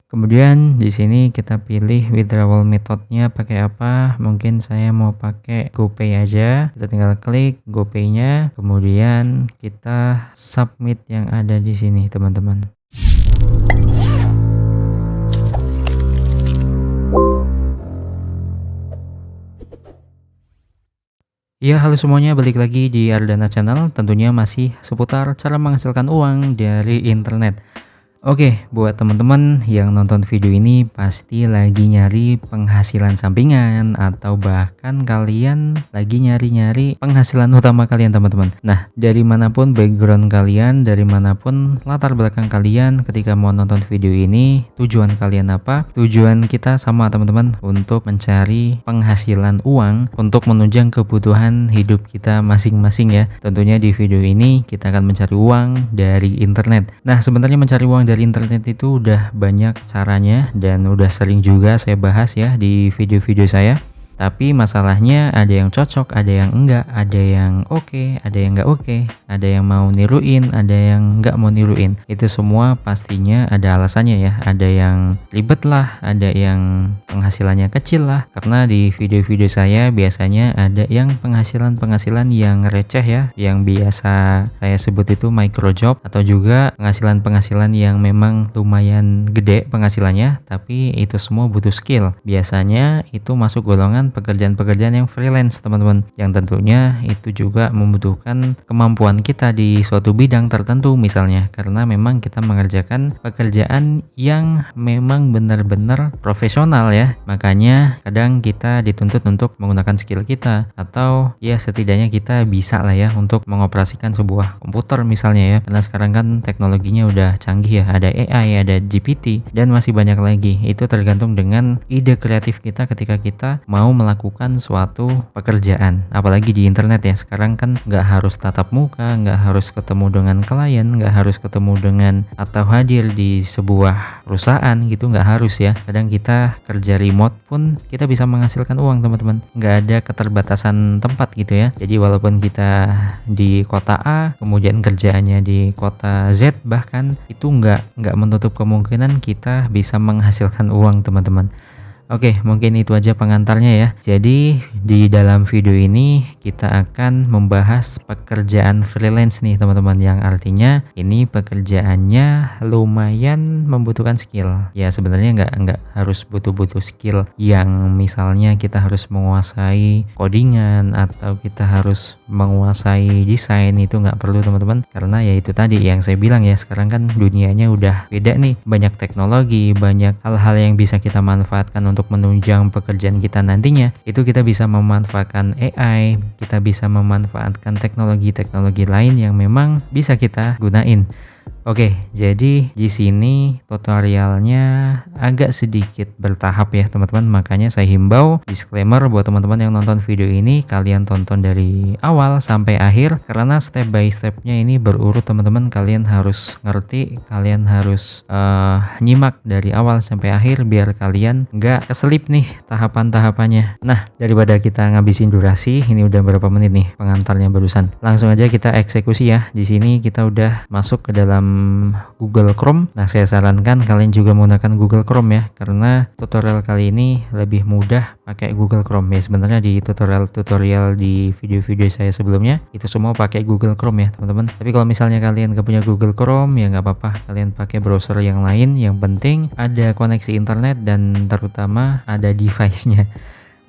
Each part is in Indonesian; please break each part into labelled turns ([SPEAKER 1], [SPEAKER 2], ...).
[SPEAKER 1] Kemudian di sini kita pilih withdrawal methodenya pakai apa, mungkin saya mau pakai GoPay aja. Kita tinggal klik GoPay-nya, kemudian kita submit yang ada di sini teman-teman. Ya, halo semuanya, balik lagi di Ardana Channel, tentunya masih seputar cara menghasilkan uang dari internet. Oke, buat teman-teman yang nonton video ini pasti lagi nyari penghasilan sampingan atau bahkan kalian lagi nyari-nyari penghasilan utama kalian teman-teman. Nah, dari manapun background kalian, dari manapun latar belakang kalian ketika mau nonton video ini, tujuan kalian apa? Tujuan kita sama teman-teman, untuk mencari penghasilan uang untuk menunjang kebutuhan hidup kita masing-masing ya. Tentunya di video ini kita akan mencari uang dari internet. Nah, sebenarnya mencari uang dari internet itu udah banyak caranya dan udah sering juga saya bahas ya di video-video saya. Tapi masalahnya ada yang cocok, ada yang enggak, ada yang oke, ada yang enggak oke, ada yang mau niruin, ada yang enggak mau niruin. Itu semua pastinya ada alasannya ya. Ada yang ribet lah, ada yang penghasilannya kecil lah. Karena di video-video saya biasanya ada yang penghasilan yang receh ya, yang biasa saya sebut itu micro job, atau juga penghasilan yang memang lumayan gede penghasilannya, tapi itu semua butuh skill. Biasanya itu masuk golongan pekerjaan-pekerjaan yang freelance teman-teman, yang tentunya itu juga membutuhkan kemampuan kita di suatu bidang tertentu misalnya, karena memang kita mengerjakan pekerjaan yang memang benar-benar profesional ya. Makanya kadang kita dituntut untuk menggunakan skill kita, atau ya setidaknya kita bisa lah ya untuk mengoperasikan sebuah komputer misalnya ya, karena sekarang kan teknologinya udah canggih ya, ada AI, ada GPT, dan masih banyak lagi. Itu tergantung dengan ide kreatif kita ketika kita mau melakukan suatu pekerjaan, apalagi di internet ya. Sekarang kan nggak harus tatap muka, nggak harus ketemu dengan klien, nggak harus ketemu dengan atau hadir di sebuah perusahaan gitu, nggak harus ya. Kadang kita kerja remote pun kita bisa menghasilkan uang teman-teman, nggak ada keterbatasan tempat gitu ya. Jadi walaupun kita di kota A kemudian kerjaannya di kota Z, bahkan itu nggak menutup kemungkinan kita bisa menghasilkan uang teman-teman. Oke, mungkin itu aja pengantarnya ya. Jadi di dalam video ini kita akan membahas pekerjaan freelance nih teman-teman, yang artinya ini pekerjaannya lumayan membutuhkan skill. Ya sebenarnya nggak harus butuh skill yang misalnya kita harus menguasai codingan atau kita harus menguasai desain, itu nggak perlu teman-teman. Karena ya itu tadi yang saya bilang ya, sekarang kan dunianya udah beda nih, banyak teknologi, banyak hal-hal yang bisa kita manfaatkan untuk menunjang pekerjaan kita nantinya. Itu kita bisa memanfaatkan AI, kita bisa memanfaatkan teknologi-teknologi lain yang memang bisa kita gunain. Oke, jadi di sini tutorialnya agak sedikit bertahap ya teman-teman, makanya saya himbau disclaimer buat teman-teman yang nonton video ini, kalian tonton dari awal sampai akhir, karena step by stepnya ini berurut teman-teman. Kalian harus ngerti, kalian harus nyimak dari awal sampai akhir biar kalian nggak keselip nih tahapan-tahapannya. Nah, daripada kita ngabisin durasi, ini udah berapa menit nih pengantarnya barusan, langsung aja kita eksekusi ya. Di sini kita udah masuk ke dalam Google Chrome. Nah, saya sarankan kalian juga menggunakan Google Chrome ya, karena tutorial kali ini lebih mudah pakai Google Chrome ya. Sebenarnya di tutorial di video-video saya sebelumnya itu semua pakai Google Chrome ya teman-teman. Tapi kalau misalnya kalian gak punya Google Chrome ya nggak apa-apa, kalian pakai browser yang lain, yang penting ada koneksi internet dan terutama ada device-nya.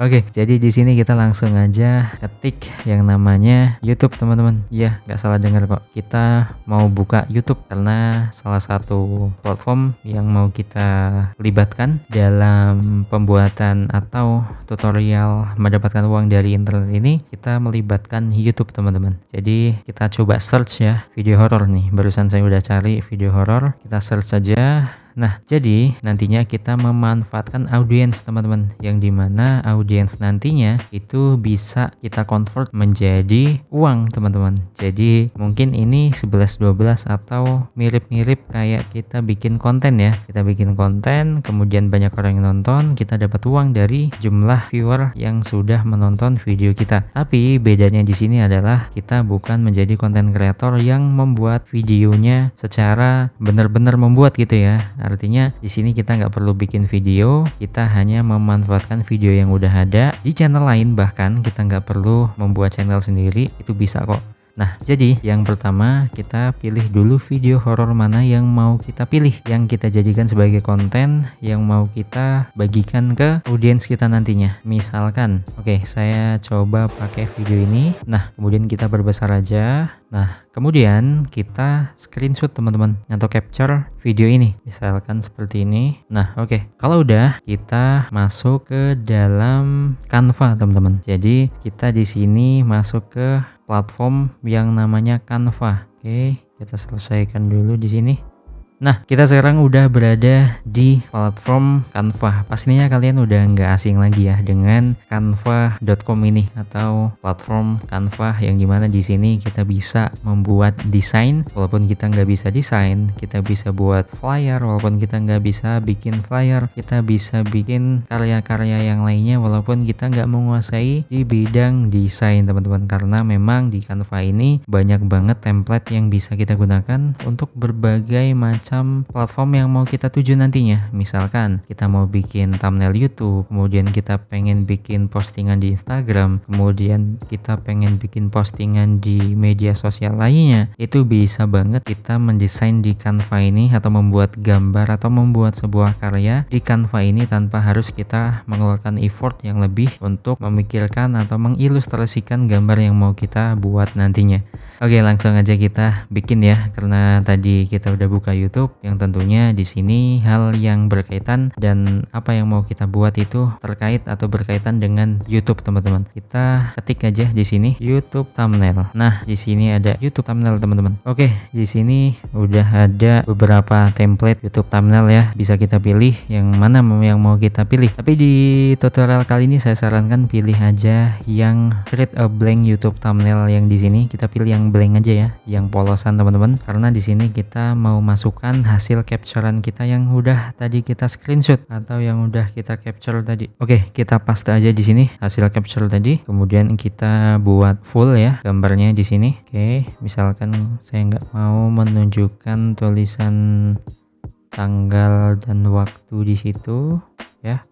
[SPEAKER 1] Oke, jadi di sini kita langsung aja ketik yang namanya YouTube teman-teman. Ya, nggak salah dengar kok. Kita mau buka YouTube karena salah satu platform yang mau kita libatkan dalam pembuatan atau tutorial mendapatkan uang dari internet ini, kita melibatkan YouTube teman-teman. Jadi kita coba search ya, video horor nih. Barusan saya udah cari video horor, kita search saja. Nah, jadi nantinya kita memanfaatkan audience teman-teman, yang dimana audience nantinya itu bisa kita convert menjadi uang teman-teman. Jadi mungkin ini 11-12 atau mirip-mirip kayak kita bikin konten ya. Kita bikin konten, kemudian banyak orang yang nonton, kita dapat uang dari jumlah viewer yang sudah menonton video kita. Tapi bedanya di sini adalah kita bukan menjadi konten kreator yang membuat videonya secara benar-benar membuat gitu ya. Artinya di sini kita nggak perlu bikin video, kita hanya memanfaatkan video yang udah ada di channel lain, bahkan kita nggak perlu membuat channel sendiri, itu bisa kok. Nah, jadi yang pertama kita pilih dulu video horor mana yang mau kita pilih, yang kita jadikan sebagai konten, yang mau kita bagikan ke audiens kita nantinya. Misalkan, oke, saya coba pakai video ini. Nah, kemudian kita perbesar aja. Nah, kemudian kita screenshot teman-teman atau capture video ini. Misalkan seperti ini. Nah, oke. Kalau udah, kita masuk ke dalam Canva, teman-teman. Jadi, kita di sini masuk ke platform yang namanya Canva. Oke, kita selesaikan dulu di sini. Nah, kita sekarang udah berada di platform Canva. Pastinya kalian udah nggak asing lagi ya dengan canva.com ini atau platform Canva, yang dimana di sini kita bisa membuat desain. Walaupun kita nggak bisa desain, kita bisa buat flyer. Walaupun kita nggak bisa bikin flyer, kita bisa bikin karya-karya yang lainnya walaupun kita nggak menguasai di bidang desain, teman-teman. Karena memang di Canva ini banyak banget template yang bisa kita gunakan untuk berbagai macam platform yang mau kita tuju nantinya. Misalkan kita mau bikin thumbnail YouTube, kemudian kita pengen bikin postingan di Instagram, kemudian kita pengen bikin postingan di media sosial lainnya, itu bisa banget kita mendesain di Canva ini atau membuat gambar atau membuat sebuah karya di Canva ini tanpa harus kita mengeluarkan effort yang lebih untuk memikirkan atau mengilustrasikan gambar yang mau kita buat nantinya. Oke, langsung aja kita bikin ya, karena tadi kita udah buka YouTube, yang tentunya di sini hal yang berkaitan dan apa yang mau kita buat itu terkait atau berkaitan dengan YouTube, teman-teman. Kita ketik aja di sini YouTube thumbnail. Nah, di sini ada YouTube thumbnail, teman-teman. Oke, di sini udah ada beberapa template YouTube thumbnail ya. Bisa kita pilih yang mana yang mau kita pilih. Tapi di tutorial kali ini saya sarankan pilih aja yang create a blank YouTube thumbnail. Yang di sini kita pilih yang blank aja ya, yang polosan, teman-teman, karena di sini kita mau masukkan hasil capturean kita yang udah tadi kita screenshot atau yang udah kita capture tadi. Oke, kita paste aja di sini hasil capture tadi, kemudian kita buat full ya gambarnya di sini. Oke, misalkan saya nggak mau menunjukkan tulisan tanggal dan waktu di situ ya,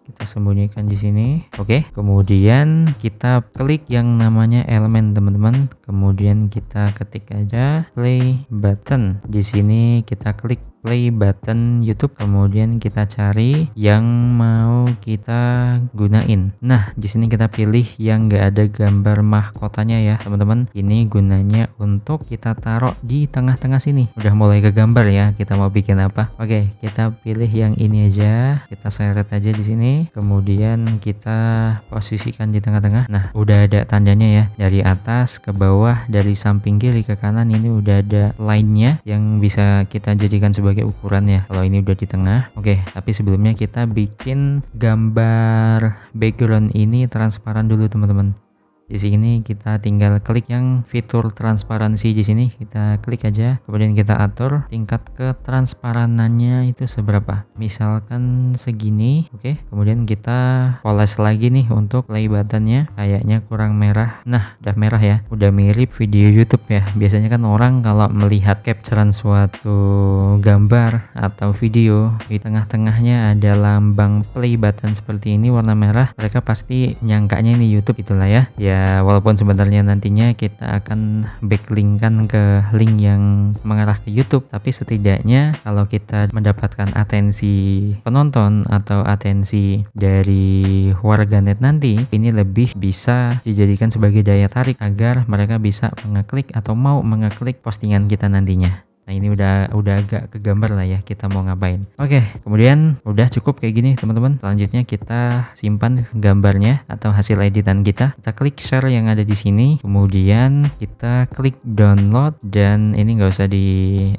[SPEAKER 1] kita sembunyikan di sini. Oke, kemudian kita klik yang namanya elemen, teman-teman. Kemudian kita ketik aja play button. Di sini kita klik play button YouTube, kemudian kita cari yang mau kita gunain. Nah, di sini kita pilih yang enggak ada gambar mahkotanya ya, teman-teman. Ini gunanya untuk kita taruh di tengah-tengah sini. Udah mulai ke gambar ya, kita mau bikin apa. Oke, kita pilih yang ini aja. Kita seret aja di sini. Kemudian kita posisikan di tengah-tengah. Nah, udah ada tandanya ya, dari atas ke bawah, dari samping kiri ke kanan. Ini udah ada line-nya yang bisa kita jadikan sebagai ukuran ya. Kalau ini udah di tengah. Oke, tapi sebelumnya kita bikin gambar background ini transparan dulu, teman-teman. Di sini kita tinggal klik yang fitur transparansi di sini, kita klik aja, kemudian kita atur tingkat ketransparanannya itu seberapa. Misalkan segini, oke. Kemudian kita poles lagi nih untuk play buttonnya, kayaknya kurang merah. Nah, udah merah ya, udah mirip video YouTube ya. Biasanya kan orang kalau melihat capturean suatu gambar atau video, di tengah-tengahnya ada lambang play button seperti ini warna merah, mereka pasti nyangkanya ini YouTube, itulah ya. Walaupun sebenarnya nantinya kita akan backlinkkan ke link yang mengarah ke YouTube, tapi setidaknya kalau kita mendapatkan atensi penonton atau atensi dari warganet nanti, ini lebih bisa dijadikan sebagai daya tarik agar mereka bisa mengeklik atau mau mengeklik postingan kita nantinya. Nah, ini udah agak kegambar lah ya kita mau ngapain. Oke, kemudian udah cukup kayak gini, teman-teman. Selanjutnya kita simpan gambarnya atau hasil editan kita. Kita klik share yang ada di sini. Kemudian kita klik download, dan ini nggak usah di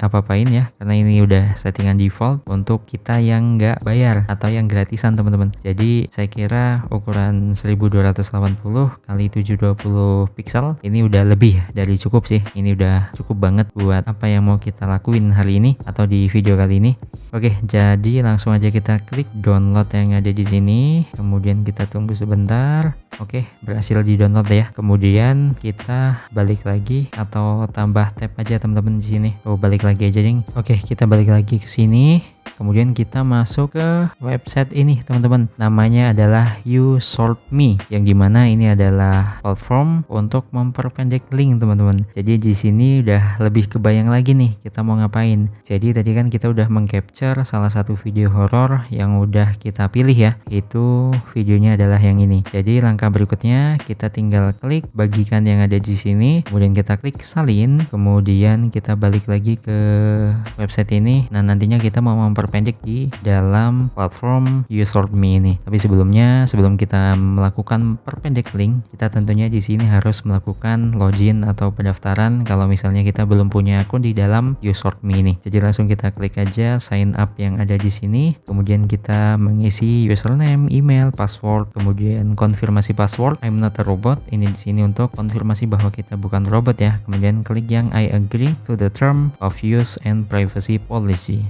[SPEAKER 1] apa-apain ya, karena ini udah settingan default untuk kita yang nggak bayar atau yang gratisan, teman-teman. Jadi saya kira ukuran 1280 kali 720 pixel ini udah lebih dari cukup sih. Ini udah cukup banget buat apa yang mau kita lakuin hari ini atau di video kali ini. Oke, jadi langsung aja kita klik download yang ada di sini. Kemudian kita tunggu sebentar. Oke, berhasil di download ya. Kemudian kita balik lagi atau tambah tab aja, teman-teman, di sini. Oh, balik lagi aja, ding. Oke, kita balik lagi ke sini. kemudian kita masuk ke website ini teman-teman. Namanya adalah YouShortMe, yang dimana ini adalah platform untuk memperpendek link teman-teman. Jadi di sini udah lebih kebayang lagi nih kita mau ngapain. Jadi tadi kan kita udah mengcapture salah satu video horor yang udah kita pilih ya. Itu videonya adalah yang ini. Jadi langkah berikutnya kita tinggal klik bagikan yang ada di sini, kemudian kita klik salin, kemudian kita balik lagi ke website ini. Nah, nantinya kita mau memperpendek di dalam platform YouShortMe ini. Tapi sebelumnya, sebelum kita melakukan perpendek link, kita tentunya di sini harus melakukan login atau pendaftaran kalau misalnya kita belum punya akun di dalam YouShortMe ini. Jadi langsung kita klik aja sign up yang ada di sini, kemudian kita mengisi username, email, password, kemudian konfirmasi password. I'm not a robot. Ini di sini untuk konfirmasi bahwa kita bukan robot ya. Kemudian klik yang I agree to the term of use and privacy policy.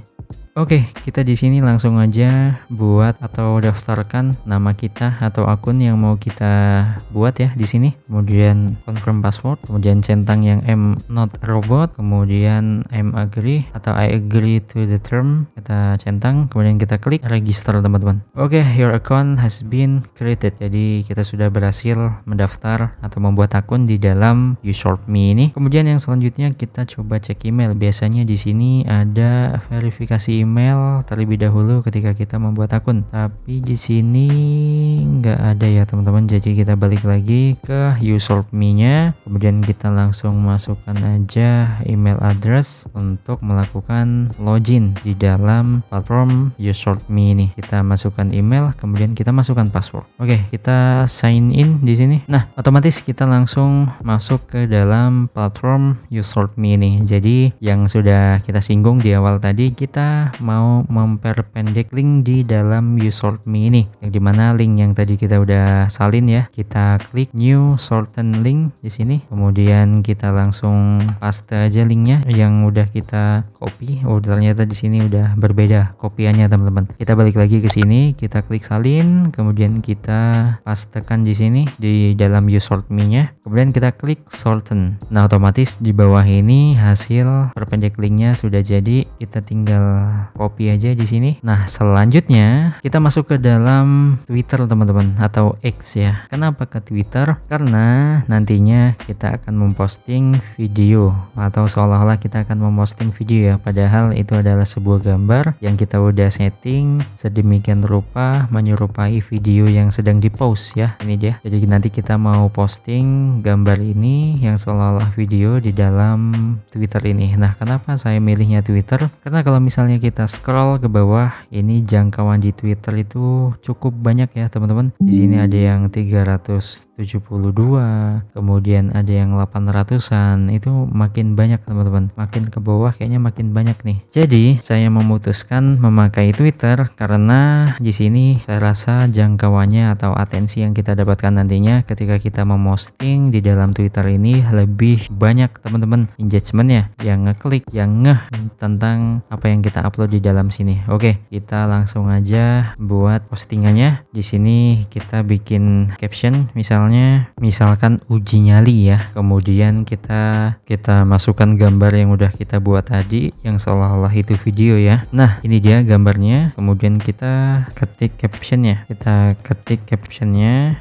[SPEAKER 1] Oke, kita di sini langsung aja buat atau daftarkan nama kita atau akun yang mau kita buat ya di sini. Kemudian confirm password, kemudian centang yang I'm not a robot, kemudian I'm agree atau I agree to the term, kita centang, kemudian kita klik register teman-teman. Oke, your account has been created. Jadi kita sudah berhasil mendaftar atau membuat akun di dalam YouShortMe ini. Kemudian yang selanjutnya kita coba cek email. Biasanya di sini ada verifikasi email terlebih dahulu ketika kita membuat akun, tapi di sini nggak ada ya teman-teman. Jadi kita balik lagi ke YouShortMe-nya, kemudian kita langsung masukkan aja email address untuk melakukan login di dalam platform YouShortMe ini. Kita masukkan email, kemudian kita masukkan password. Oke, kita sign in di sini. Nah, otomatis kita langsung masuk ke dalam platform YouShortMe ini. Jadi yang sudah kita singgung di awal tadi, kita mau memperpendek link di dalam YouShortMe ini, yang dimana link yang tadi kita udah salin ya, kita klik new shorten link di sini, kemudian kita langsung paste aja linknya yang udah kita copy. Oh, ternyata di sini udah berbeda kopiannya teman-teman. Kita balik lagi ke sini, kita klik salin, kemudian kita pastekan di sini di dalam YouShortMe-nya, kemudian kita klik shorten. Nah, otomatis di bawah ini hasil perpendek linknya sudah jadi, kita tinggal copy aja di sini. Nah, selanjutnya kita masuk ke dalam Twitter teman-teman, atau X ya. Kenapa ke Twitter? Karena nantinya kita akan memposting video, atau seolah-olah kita akan memposting video ya, padahal itu adalah sebuah gambar yang kita udah setting sedemikian rupa menyerupai video yang sedang dipost ya. Ini dia. Jadi nanti kita mau posting gambar ini yang seolah-olah video di dalam Twitter ini. Nah, kenapa saya milihnya Twitter? Karena kalau misalnya kita scroll ke bawah, ini jangkauan di Twitter itu cukup banyak ya teman-teman. Di sini ada yang 372, kemudian ada yang 800-an. Itu makin banyak teman-teman. Makin ke bawah kayaknya makin banyak nih. Jadi saya memutuskan memakai Twitter karena di sini saya rasa jangkauannya atau atensi yang kita dapatkan nantinya ketika kita memposting di dalam Twitter ini lebih banyak teman-teman, engagementnya, yang ngeklik, yang ngeh tentang apa yang kita upload di dalam sini. Oke, kita langsung aja buat postingannya. Di sini kita bikin caption, misalkan uji nyali ya. Kemudian kita masukkan gambar yang udah kita buat tadi, yang seolah-olah itu video ya. Nah, ini dia gambarnya. Kemudian kita ketik captionnya.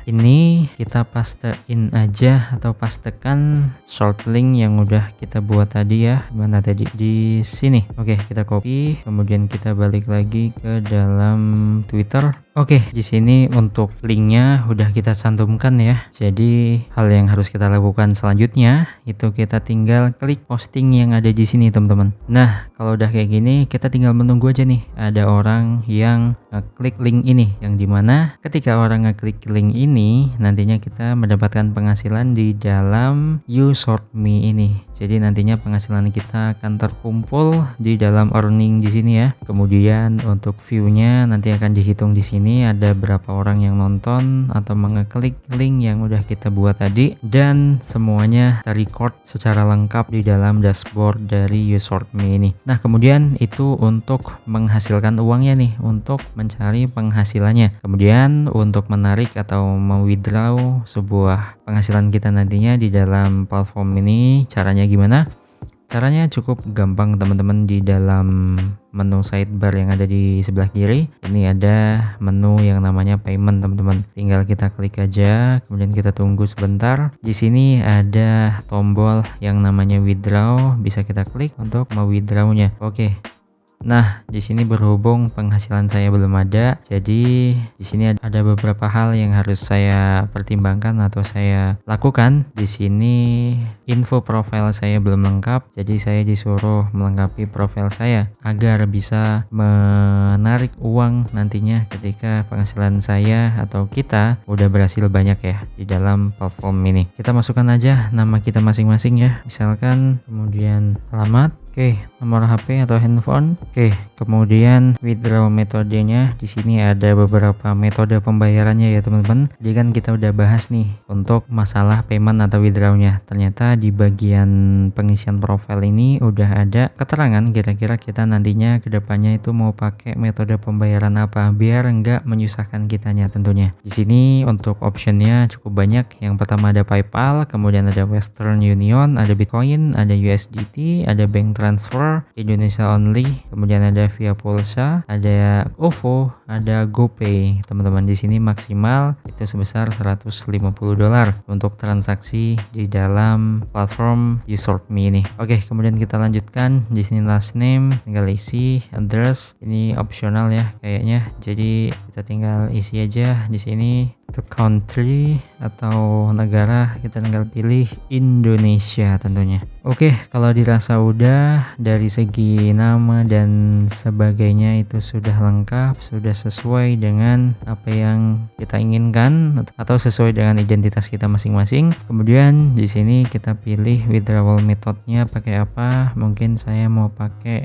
[SPEAKER 1] Ini kita pastein aja atau pastekan short link yang udah kita buat tadi ya. Mana tadi? Di sini. Oke, kita copy, kemudian kita balik lagi ke dalam Twitter. Oke, di sini untuk linknya udah kita cantumkan ya. Jadi hal yang harus kita lakukan selanjutnya itu kita tinggal klik posting yang ada di sini teman-teman. Nah, kalau udah kayak gini kita tinggal menunggu aja nih ada orang yang ngeklik link ini, yang dimana ketika orang ngeklik link ini nantinya kita mendapatkan penghasilan di dalam YouShortMe ini. Jadi nantinya penghasilan kita akan terkumpul di dalam earning di sini ya. Kemudian untuk view-nya nanti akan dihitung di sini. Ada berapa orang yang nonton atau mengeklik link yang udah kita buat tadi, dan semuanya terrecord secara lengkap di dalam dashboard dari YouShortMe ini. Nah, kemudian itu untuk menghasilkan uangnya nih, untuk mencari penghasilannya. Kemudian untuk menarik atau mewithdraw sebuah penghasilan kita nantinya di dalam platform ini, caranya gimana? Caranya cukup gampang teman-teman. Di dalam menu sidebar yang ada di sebelah kiri ini ada menu yang namanya payment teman-teman. Tinggal kita klik aja, kemudian kita tunggu sebentar. Di sini ada tombol yang namanya withdraw, bisa kita klik untuk mau withdrawnya. Oke. Nah, di sini berhubung penghasilan saya belum ada, jadi di sini ada beberapa hal yang harus saya pertimbangkan atau saya lakukan. Di sini info profil saya belum lengkap, jadi saya disuruh melengkapi profil saya agar bisa menarik uang nantinya ketika penghasilan saya atau kita udah berhasil banyak ya di dalam platform ini. Kita masukkan aja nama kita masing-masing ya, misalkan, kemudian alamat. Oke, nomor HP atau handphone. Oke, kemudian withdraw metodenya. Di sini ada beberapa metode pembayarannya ya teman-teman. Jadi kan kita udah bahas nih untuk masalah payment atau withdrawnya. Ternyata di bagian pengisian profil ini udah ada keterangan kira-kira kita nantinya kedepannya itu mau pakai metode pembayaran apa biar enggak menyusahkan kitanya tentunya. Di sini untuk optionnya cukup banyak. Yang pertama ada PayPal, kemudian ada Western Union, ada Bitcoin, ada USDT, ada bank transfer Indonesia only, kemudian ada via Pulsa, ada OVO, ada GoPay. Teman-teman di sini maksimal itu sebesar $150 untuk transaksi di dalam platform YouShort.me ini. Oke, kemudian kita lanjutkan. Di sini last name tinggal isi, address ini opsional ya kayaknya. Jadi kita tinggal isi aja di sini. Untuk country atau negara kita tinggal pilih Indonesia tentunya. Oke, kalau dirasa udah dari segi nama dan sebagainya itu sudah lengkap, sudah sesuai dengan apa yang kita inginkan atau sesuai dengan identitas kita masing-masing. Kemudian di sini kita pilih withdrawal methodnya pakai apa. Mungkin saya mau pakai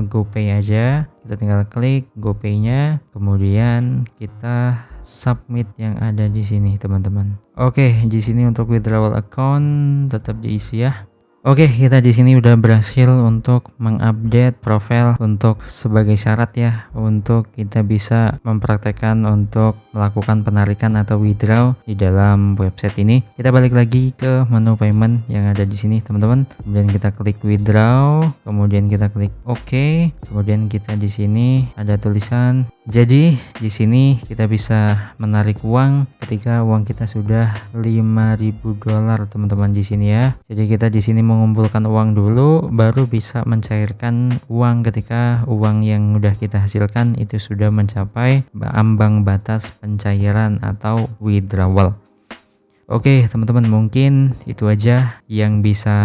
[SPEAKER 1] GoPay aja. Kita tinggal klik GoPay-nya, kemudian kita submit yang ada di sini teman-teman. Oke, di sini untuk withdrawal account tetap diisi ya. Oke, kita di sini udah berhasil untuk mengupdate profil untuk sebagai syarat ya untuk kita bisa mempraktekkan untuk melakukan penarikan atau withdraw di dalam website ini. Kita balik lagi ke menu payment yang ada di sini teman-teman. Kemudian kita klik withdraw, kemudian kita klik OK, kemudian kita di sini ada tulisan. Jadi di sini kita bisa menarik uang ketika uang kita sudah $5.000 teman-teman di sini ya. Jadi kita di sini mengumpulkan uang dulu baru bisa mencairkan uang ketika uang yang udah kita hasilkan itu sudah mencapai ambang batas pencairan atau withdrawal. Oke teman-teman, mungkin itu aja yang bisa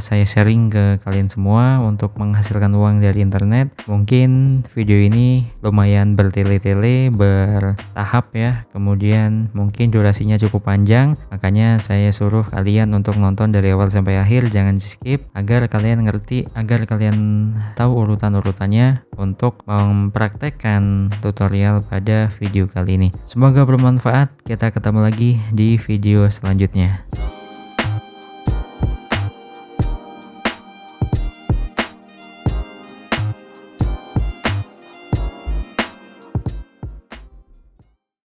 [SPEAKER 1] saya sharing ke kalian semua untuk menghasilkan uang dari internet. Mungkin video ini lumayan bertele-tele, bertahap ya, kemudian mungkin durasinya cukup panjang, makanya saya suruh kalian untuk nonton dari awal sampai akhir, jangan skip agar kalian ngerti, agar kalian tahu urutan-urutannya untuk mempraktekkan tutorial pada video kali ini. Semoga bermanfaat, kita ketemu lagi di video selanjutnya.